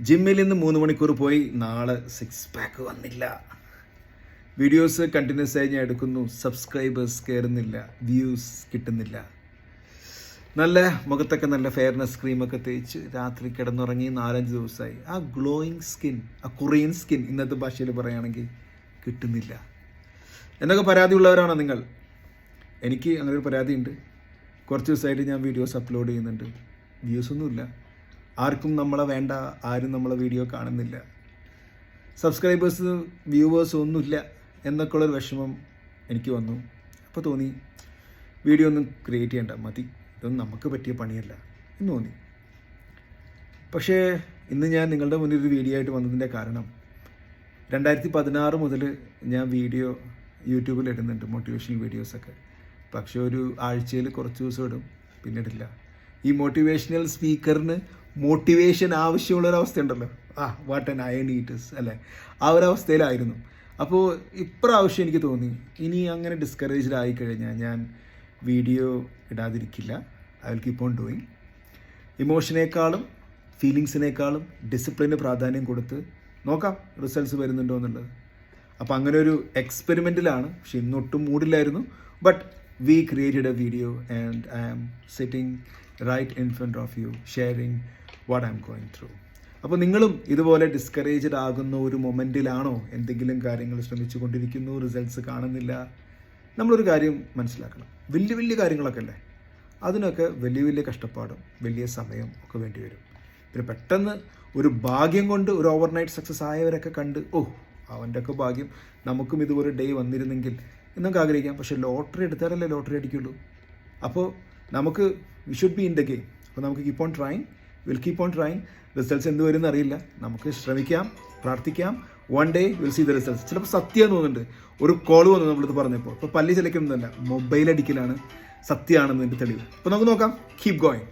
ജിമ്മിൽ നിന്ന് 3 മണിക്കൂർ പോയി, നാളെ 6 പാക്ക് വന്നില്ല. വീഡിയോസ് കണ്ടിന്യൂസ് ആയി ഞാൻ എടുക്കുന്നു, സബ്സ്ക്രൈബേഴ്സ് കയറുന്നില്ല, വ്യൂസ് കിട്ടുന്നില്ല. നല്ല മുഖത്തൊക്കെ നല്ല ഫെയർനെസ് ക്രീമൊക്കെ തേച്ച് രാത്രി കിടന്നുറങ്ങി 4-5 ദിവസമായി. ആ ഗ്ലോയിങ് സ്കിൻ, ആ കൊറിയൻ സ്കിൻ ഇന്നത്തെ ഭാഷയിൽ പറയുകയാണെങ്കിൽ കിട്ടുന്നില്ല. എന്നൊക്കെ പരാതിയുള്ളവരാണോ നിങ്ങൾ? എനിക്ക് അങ്ങനെ ഒരു പരാതിയുണ്ട്. കുറച്ച് ദിവസമായിട്ട് ഞാൻ വീഡിയോസ് അപ്ലോഡ് ചെയ്യുന്നുണ്ട്, വ്യൂസൊന്നുമില്ല. ആർക്കും നമ്മളെ വേണ്ട, ആരും നമ്മളെ വീഡിയോ കാണുന്നില്ല, സബ്സ്ക്രൈബേഴ്സ് വ്യൂവേഴ്സ് ഒന്നുമില്ല എന്നൊക്കെ ഉള്ളൊരു വിഷമം എനിക്ക് വന്നു. അപ്പോൾ തോന്നി വീഡിയോ ഒന്നും ക്രിയേറ്റ് ചെയ്യേണ്ട, മതി, ഇതൊന്നും നമുക്ക് പറ്റിയ പണിയല്ല എന്ന് തോന്നി. പക്ഷേ ഇന്ന് ഞാൻ നിങ്ങളുടെ മുന്നിൽ ഒരു വീഡിയോ ആയിട്ട് വന്നതിൻ്റെ കാരണം 2016 മുതൽ ഞാൻ വീഡിയോ യൂട്യൂബിൽ ഇടുന്നുണ്ട്, മോട്ടിവേഷണൽ വീഡിയോസൊക്കെ. പക്ഷേ ഒരു ആഴ്ചയിൽ കുറച്ച് ദിവസം ഇടും, പിന്നെ ഇടില്ല. ഈ മോട്ടിവേഷണൽ സ്പീക്കറിന് മോട്ടിവേഷൻ ആവശ്യമുള്ളൊരവസ്ഥ ഉണ്ടല്ലോ, വാട്ട് ആൻ അയൺ ഈറ്റേഴ്സ് അല്ലേ, ആ ഒരവസ്ഥയിലായിരുന്നു. അപ്പോൾ ഇപ്രാവശ്യം എനിക്ക് തോന്നി ഇനി അങ്ങനെ ഡിസ്കറേജ്ഡ് ആയിക്കഴിഞ്ഞാൽ ഞാൻ വീഡിയോ ഇടാതിരിക്കില്ല. I will keep on doing. ഇമോഷനേക്കാളും ഫീലിങ്സിനേക്കാളും ഡിസിപ്ലിന് പ്രാധാന്യം കൊടുത്ത് നോക്കാം റിസൾട്ട്സ് വരുന്നുണ്ടോ എന്നുള്ളത്. അപ്പോൾ അങ്ങനെ ഒരു എക്സ്പെരിമെൻറ്റിലാണ്. പക്ഷെ ഇന്നൊട്ടും മൂഡില്ലായിരുന്നു. But we created a video and I am sitting right in front of you sharing what I'm going through. അപ്പോൾ നിങ്ങളും ഇതുപോലെ ഡിസ്കറേജ്ഡ് ആകുന്ന ഒരു മൊമെൻറ്റിലാണോ? എന്തെങ്കിലും കാര്യങ്ങൾ ശ്രമിച്ചു കൊണ്ടിരിക്കുന്നു, റിസൾട്ട്സ് കാണുന്നില്ല. നമ്മളൊരു കാര്യം മനസ്സിലാക്കണം, വലിയ വലിയ കാര്യങ്ങളൊക്കെ അല്ലേ, അതിനൊക്കെ വലിയ വലിയ കഷ്ടപ്പാടും വലിയ സമയം ഒക്കെ വേണ്ടി വരും. പിന്നെ പെട്ടെന്ന് ഒരു ഭാഗ്യം കൊണ്ട് ഒരു ഓവർനൈറ്റ് സക്സസ് ആയവരൊക്കെ കണ്ട് അവൻ്റെ ഒക്കെ ഭാഗ്യം, നമുക്കും ഇതുപോലെ ഡേ വന്നിരുന്നെങ്കിൽ എന്നൊക്കെ ആഗ്രഹിക്കാം. പക്ഷേ ലോട്ടറി എടുത്താലല്ലേ ലോട്ടറി അടിക്കുള്ളൂ. അപ്പോൾ നമുക്ക് we should be in the game. അപ്പോൾ നമുക്ക് keep on trying, will keep on trying. Results എന്ത് വരുമെന്ന് അറിയില്ല, നമുക്ക് ശ്രമിക്കാം, പ്രാർത്ഥിക്കാം. One day will see the results. ചിലപ്പോൾ സത്യം തോന്നുന്നുണ്ട്. ഒരു കോൾ വന്നു നമ്മളിത് പറഞ്ഞപ്പോൾ, ഇപ്പോൾ പല്ലി ചിലക്കുന്നതല്ല, മൊബൈൽ അടിക്കലാണ് സത്യമാണെന്നതിൻ്റെ തെളിവ്. അപ്പോൾ നമുക്ക് നോക്കാം. Keep going.